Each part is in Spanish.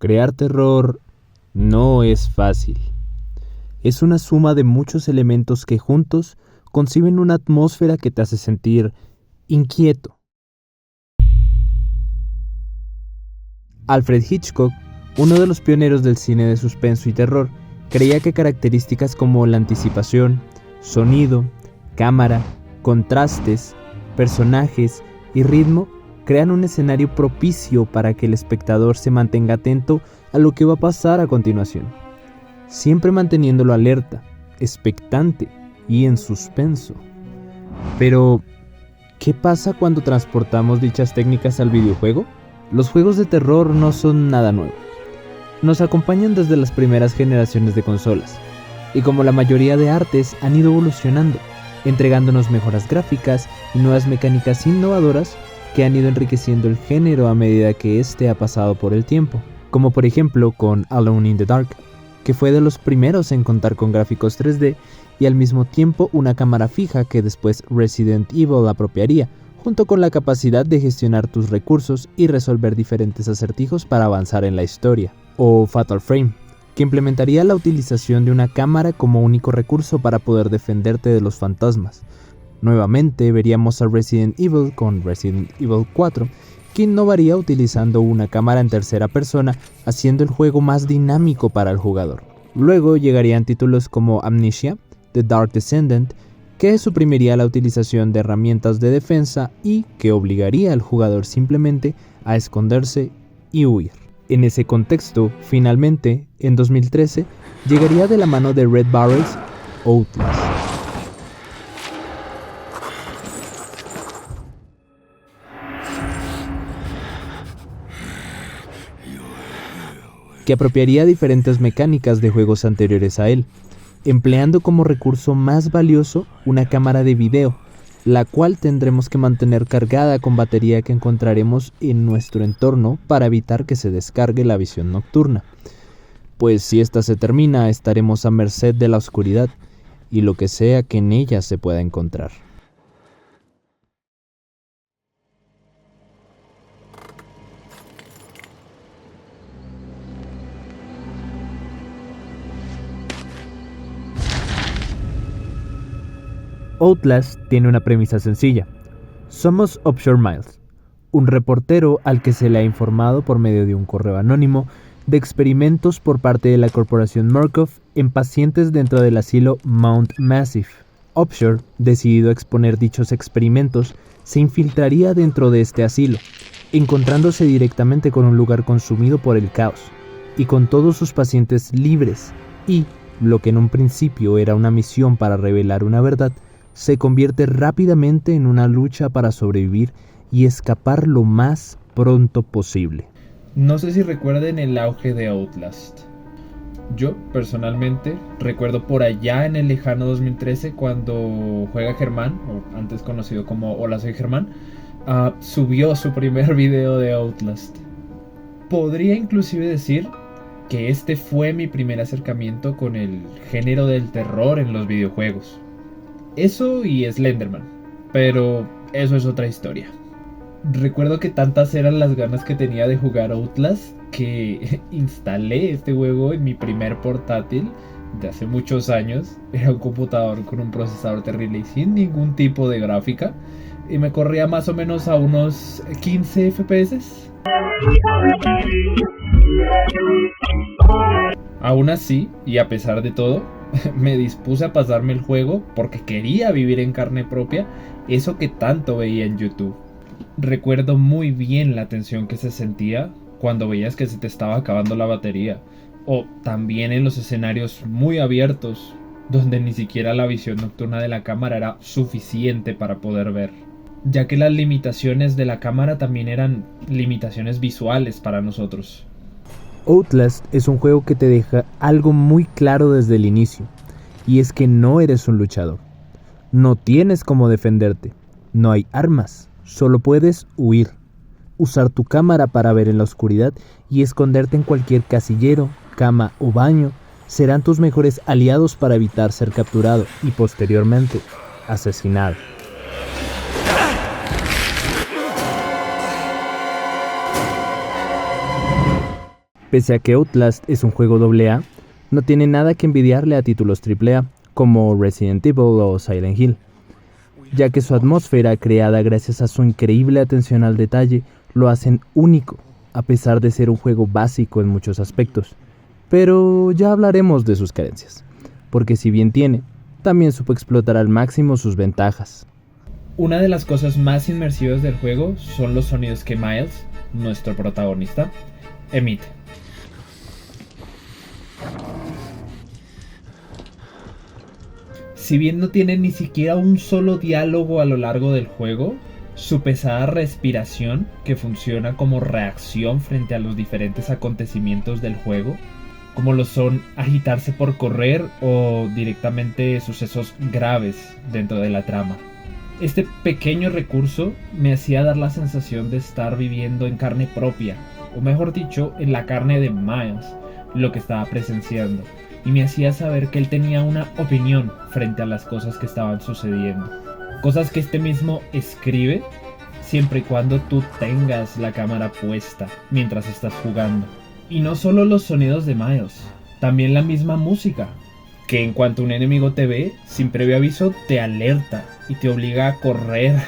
Crear terror no es fácil. Es una suma de muchos elementos que juntos conciben una atmósfera que te hace sentir inquieto. Alfred Hitchcock, uno de los pioneros del cine de suspenso y terror, creía que características como la anticipación, sonido, cámara, contrastes, personajes y ritmo crean un escenario propicio para que el espectador se mantenga atento a lo que va a pasar a continuación, siempre manteniéndolo alerta, expectante y en suspenso. Pero, ¿qué pasa cuando transportamos dichas técnicas al videojuego? Los juegos de terror no son nada nuevo. Nos acompañan desde las primeras generaciones de consolas, y como la mayoría de artes han ido evolucionando, entregándonos mejoras gráficas y nuevas mecánicas innovadoras que han ido enriqueciendo el género a medida que éste ha pasado por el tiempo, como por ejemplo con Alone in the Dark, que fue de los primeros en contar con gráficos 3D y al mismo tiempo una cámara fija que después Resident Evil apropiaría, junto con la capacidad de gestionar tus recursos y resolver diferentes acertijos para avanzar en la historia, o Fatal Frame, que implementaría la utilización de una cámara como único recurso para poder defenderte de los fantasmas. Nuevamente veríamos a Resident Evil con Resident Evil 4, que innovaría utilizando una cámara en tercera persona, haciendo el juego más dinámico para el jugador. Luego llegarían títulos como Amnesia, The Dark Descendant, que suprimiría la utilización de herramientas de defensa y que obligaría al jugador simplemente a esconderse y huir. En ese contexto, finalmente, en 2013, llegaría de la mano de Red Barrels Outlast, que apropiaría diferentes mecánicas de juegos anteriores a él, empleando como recurso más valioso una cámara de video, la cual tendremos que mantener cargada con batería que encontraremos en nuestro entorno para evitar que se descargue la visión nocturna. Pues si esta se termina, estaremos a merced de la oscuridad y lo que sea que en ella se pueda encontrar. Outlast tiene una premisa sencilla. Somos Offshore Miles, un reportero al que se le ha informado por medio de un correo anónimo de experimentos por parte de la corporación Murkoff en pacientes dentro del asilo Mount Massive. Offshore, decidido a exponer dichos experimentos, se infiltraría dentro de este asilo, encontrándose directamente con un lugar consumido por el caos, y con todos sus pacientes libres, y, lo que en un principio era una misión para revelar una verdad, se convierte rápidamente en una lucha para sobrevivir y escapar lo más pronto posible. No sé si recuerden el auge de Outlast. Yo, personalmente, recuerdo por allá en el lejano 2013 cuando Juega Germán, o antes conocido como Hola Soy Germán, subió su primer video de Outlast. Podría inclusive decir que este fue mi primer acercamiento con el género del terror en los videojuegos. Eso y Slenderman, pero eso es otra historia. Recuerdo que tantas eran las ganas que tenía de jugar Outlast que instalé este juego en mi primer portátil de hace muchos años. Era un computador con un procesador terrible y sin ningún tipo de gráfica, y me corría más o menos a unos 15 FPS. Aún así, y a pesar de todo, me dispuse a pasarme el juego porque quería vivir en carne propia eso que tanto veía en YouTube. Recuerdo muy bien la tensión que se sentía cuando veías que se te estaba acabando la batería, o también en los escenarios muy abiertos donde ni siquiera la visión nocturna de la cámara era suficiente para poder ver, ya que las limitaciones de la cámara también eran limitaciones visuales para nosotros. Outlast es un juego que te deja algo muy claro desde el inicio, y es que no eres un luchador. No tienes cómo defenderte, no hay armas, solo puedes huir, usar tu cámara para ver en la oscuridad y esconderte en cualquier casillero, cama o baño serán tus mejores aliados para evitar ser capturado y posteriormente asesinado. Pese a que Outlast es un juego AA, no tiene nada que envidiarle a títulos AAA como Resident Evil o Silent Hill, ya que su atmósfera, creada gracias a su increíble atención al detalle, lo hacen único, a pesar de ser un juego básico en muchos aspectos. Pero ya hablaremos de sus carencias, porque si bien tiene, también supo explotar al máximo sus ventajas. Una de las cosas más inmersivas del juego son los sonidos que Miles, nuestro protagonista, emite. Si bien no tiene ni siquiera un solo diálogo a lo largo del juego, su pesada respiración, que funciona como reacción frente a los diferentes acontecimientos del juego, como lo son agitarse por correr o directamente sucesos graves dentro de la trama. Este pequeño recurso me hacía dar la sensación de estar viviendo en carne propia, o mejor dicho, en la carne de Miles, lo que estaba presenciando, y me hacía saber que él tenía una opinión frente a las cosas que estaban sucediendo. Cosas que este mismo escribe siempre y cuando tú tengas la cámara puesta mientras estás jugando. Y no solo los sonidos de Miles, también la misma música, que en cuanto un enemigo te ve, sin previo aviso te alerta y te obliga a correr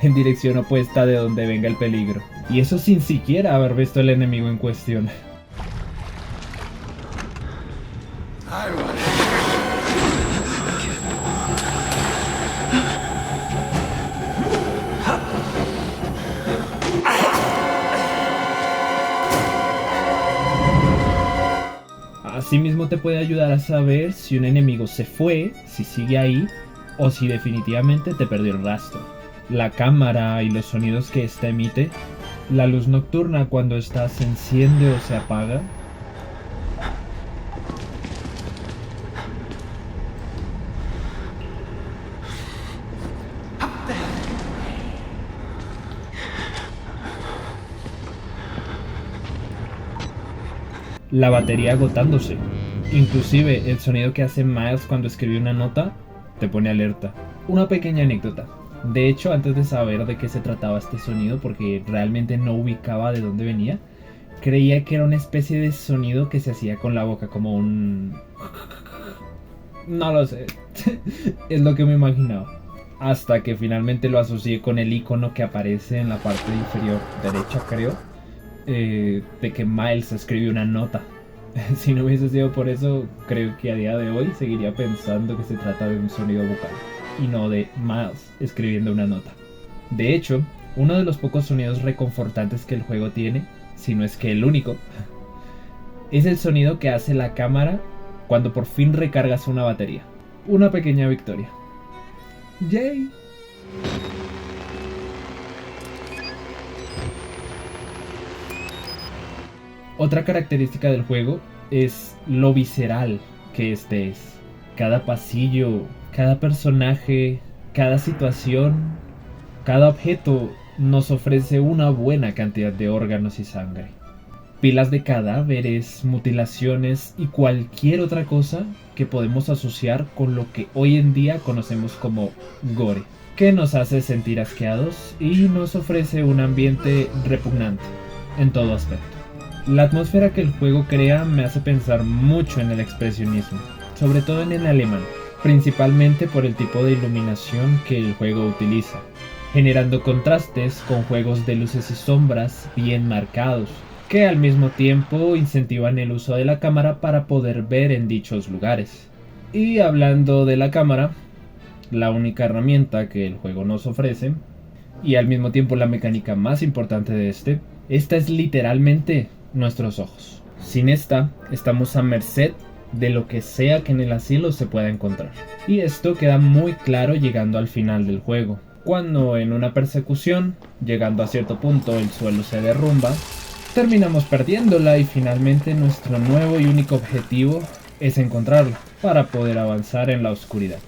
en dirección opuesta de donde venga el peligro. Y eso sin siquiera haber visto al enemigo en cuestión. Asimismo te puede ayudar a saber si un enemigo se fue, si sigue ahí, o si definitivamente te perdió el rastro. La cámara y los sonidos que ésta emite, la luz nocturna cuando ésta se enciende o se apaga, la batería agotándose. Inclusive el sonido que hace Miles cuando escribe una nota te pone alerta. Una pequeña anécdota. De hecho, antes de saber de qué se trataba este sonido, porque realmente no ubicaba de dónde venía, creía que era una especie de sonido que se hacía con la boca, como un... No lo sé. Es lo que me imaginaba. Hasta que finalmente lo asocié con el icono que aparece en la parte inferior derecha, creo, de que Miles escribió una nota. Si no hubiese sido por eso, creo que a día de hoy seguiría pensando que se trata de un sonido vocal y no de Miles escribiendo una nota. De hecho, uno de los pocos sonidos reconfortantes que el juego tiene, si no es que el único, es el sonido que hace la cámara cuando por fin recargas una batería. Una pequeña victoria. ¡Yay! Otra característica del juego es lo visceral que este es. Cada pasillo, cada personaje, cada situación, cada objeto nos ofrece una buena cantidad de órganos y sangre. Pilas de cadáveres, mutilaciones y cualquier otra cosa que podemos asociar con lo que hoy en día conocemos como gore, que nos hace sentir asqueados y nos ofrece un ambiente repugnante en todo aspecto. La atmósfera que el juego crea me hace pensar mucho en el expresionismo, sobre todo en el alemán, principalmente por el tipo de iluminación que el juego utiliza, generando contrastes con juegos de luces y sombras bien marcados, que al mismo tiempo incentivan el uso de la cámara para poder ver en dichos lugares. Y hablando de la cámara, la única herramienta que el juego nos ofrece, y al mismo tiempo la mecánica más importante de esta es literalmente nuestros ojos. Sin esta, estamos a merced de lo que sea que en el asilo se pueda encontrar. Y esto queda muy claro llegando al final del juego, cuando en una persecución, llegando a cierto punto el suelo se derrumba, terminamos perdiéndola y finalmente nuestro nuevo y único objetivo es encontrarla para poder avanzar en la oscuridad.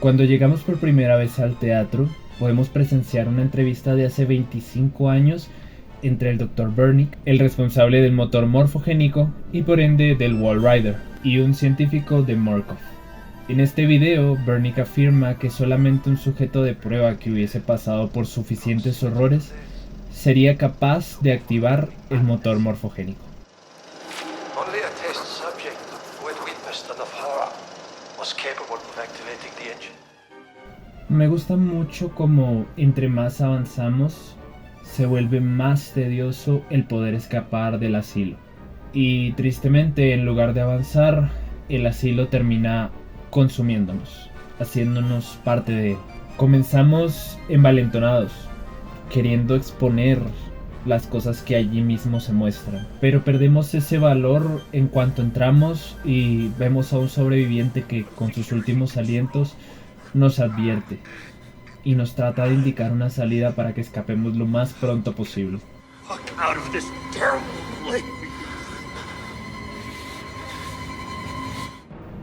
Cuando llegamos por primera vez al teatro, podemos presenciar una entrevista de hace 25 años entre el Dr. Burnick, el responsable del motor morfogénico y por ende del Wall Rider, y un científico de Murkoff. En este video, Burnick afirma que solamente un sujeto de prueba que hubiese pasado por suficientes horrores sería capaz de activar el motor morfogénico. Only a test subject who had witnessed enough horror was capable of activating the engine. Me gusta mucho como entre más avanzamos, se vuelve más tedioso el poder escapar del asilo. Y tristemente, en lugar de avanzar, el asilo termina consumiéndonos, haciéndonos parte de él. Comenzamos envalentonados, queriendo exponer las cosas que allí mismo se muestran, pero perdemos ese valor en cuanto entramos y vemos a un sobreviviente que con sus últimos alientos nos advierte y nos trata de indicar una salida para que escapemos lo más pronto posible. Out of this terrible place.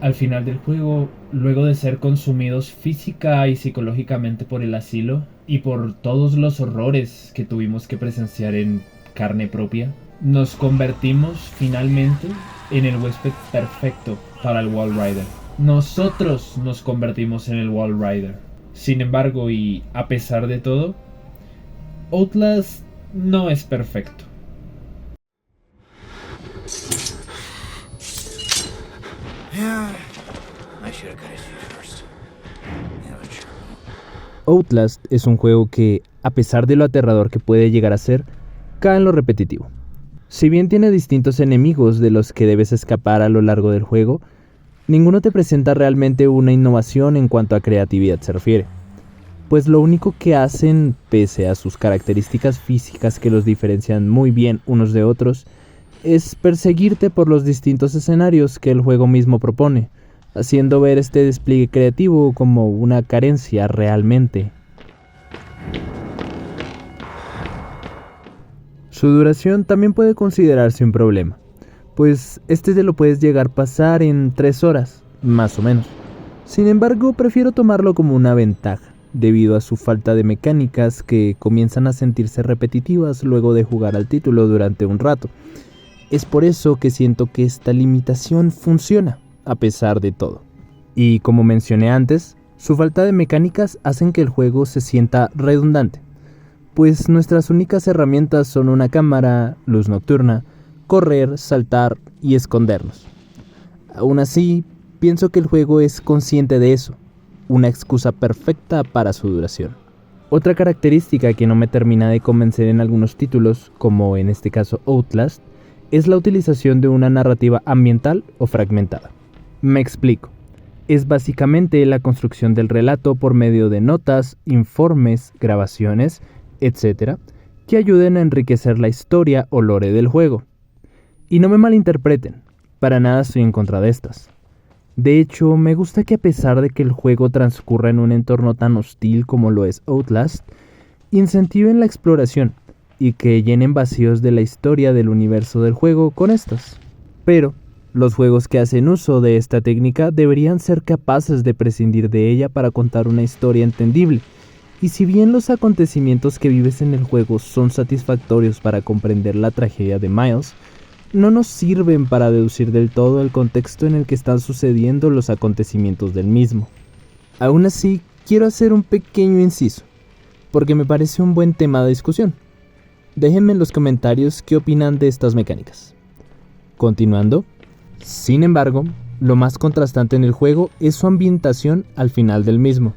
Al final del juego, luego de ser consumidos física y psicológicamente por el asilo y por todos los horrores que tuvimos que presenciar en carne propia, nos convertimos finalmente en el huésped perfecto para el Wall Rider. Nosotros nos convertimos en el Wall Rider. Sin embargo, y a pesar de todo, Outlast no es perfecto. Outlast es un juego que, a pesar de lo aterrador que puede llegar a ser, cae en lo repetitivo. Si bien tiene distintos enemigos de los que debes escapar a lo largo del juego, ninguno te presenta realmente una innovación en cuanto a creatividad se refiere, pues lo único que hacen, pese a sus características físicas que los diferencian muy bien unos de otros, es perseguirte por los distintos escenarios que el juego mismo propone, haciendo ver este despliegue creativo como una carencia realmente. Su duración también puede considerarse un problema, pues este te lo puedes llegar a pasar en 3 horas, más o menos. Sin embargo, prefiero tomarlo como una ventaja, debido a su falta de mecánicas que comienzan a sentirse repetitivas luego de jugar al título durante un rato. Es por eso que siento que esta limitación funciona, a pesar de todo. Y como mencioné antes, su falta de mecánicas hacen que el juego se sienta redundante, pues nuestras únicas herramientas son una cámara, luz nocturna, correr, saltar y escondernos. Aún así, pienso que el juego es consciente de eso, una excusa perfecta para su duración. Otra característica que no me termina de convencer en algunos títulos, como en este caso Outlast, es la utilización de una narrativa ambiental o fragmentada. Me explico. Es básicamente la construcción del relato por medio de notas, informes, grabaciones, etc., que ayuden a enriquecer la historia o lore del juego. Y no me malinterpreten, para nada estoy en contra de estas. De hecho, me gusta que a pesar de que el juego transcurra en un entorno tan hostil como lo es Outlast, incentiven la exploración y que llenen vacíos de la historia del universo del juego con estas. Pero los juegos que hacen uso de esta técnica deberían ser capaces de prescindir de ella para contar una historia entendible. Y si bien los acontecimientos que vives en el juego son satisfactorios para comprender la tragedia de Miles, no nos sirven para deducir del todo el contexto en el que están sucediendo los acontecimientos del mismo. Aún así, quiero hacer un pequeño inciso, porque me parece un buen tema de discusión. Déjenme en los comentarios qué opinan de estas mecánicas. Continuando, sin embargo, lo más contrastante en el juego es su ambientación al final del mismo.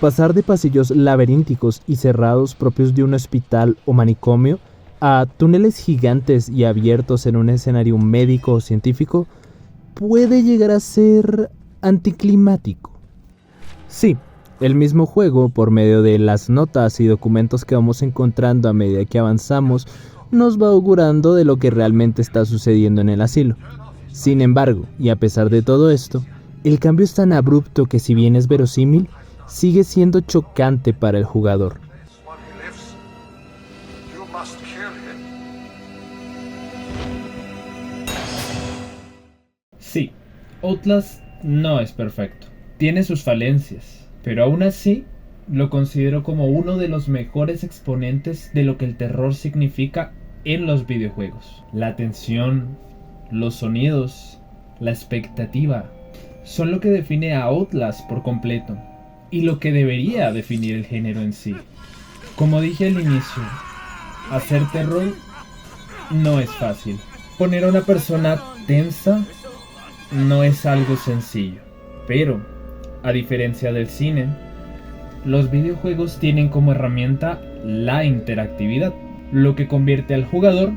Pasar de pasillos laberínticos y cerrados propios de un hospital o manicomio a túneles gigantes y abiertos en un escenario médico o científico puede llegar a ser anticlimático. Sí, el mismo juego, por medio de las notas y documentos que vamos encontrando a medida que avanzamos, nos va augurando de lo que realmente está sucediendo en el asilo. Sin embargo, y a pesar de todo esto, el cambio es tan abrupto que si bien es verosímil, sigue siendo chocante para el jugador. While he lives, you must kill him. Sí, Outlast no es perfecto. Tiene sus falencias, pero aún así lo considero como uno de los mejores exponentes de lo que el terror significa en los videojuegos. La tensión, los sonidos, la expectativa, son lo que define a Outlast por completo, y lo que debería definir el género en sí. Como dije al inicio, hacer terror no es fácil. Poner a una persona tensa no es algo sencillo, pero, a diferencia del cine, los videojuegos tienen como herramienta la interactividad, lo que convierte al jugador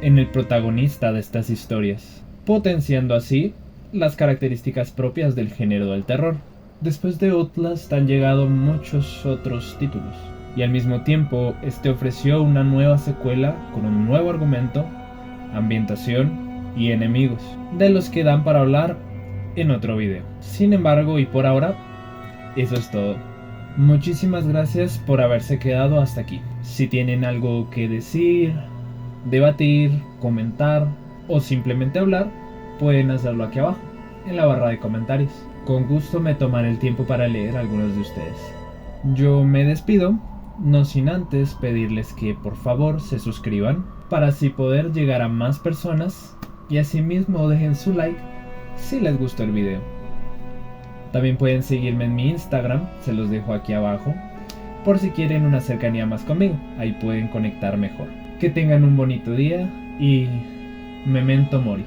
en el protagonista de estas historias, potenciando así las características propias del género del terror. Después de Outlast han llegado muchos otros títulos, y al mismo tiempo este ofreció una nueva secuela con un nuevo argumento, ambientación y enemigos, de los que dan para hablar en otro video. Sin embargo, y por ahora, eso es todo. Muchísimas gracias por haberse quedado hasta aquí. Si tienen algo que decir, debatir, comentar o simplemente hablar, pueden hacerlo aquí abajo, en la barra de comentarios. Con gusto me tomaré el tiempo para leer a algunos de ustedes. Yo me despido, no sin antes pedirles que por favor se suscriban para así poder llegar a más personas y asimismo dejen su like si les gustó el video. También pueden seguirme en mi Instagram, se los dejo aquí abajo, por si quieren una cercanía más conmigo, ahí pueden conectar mejor. Que tengan un bonito día y memento mori.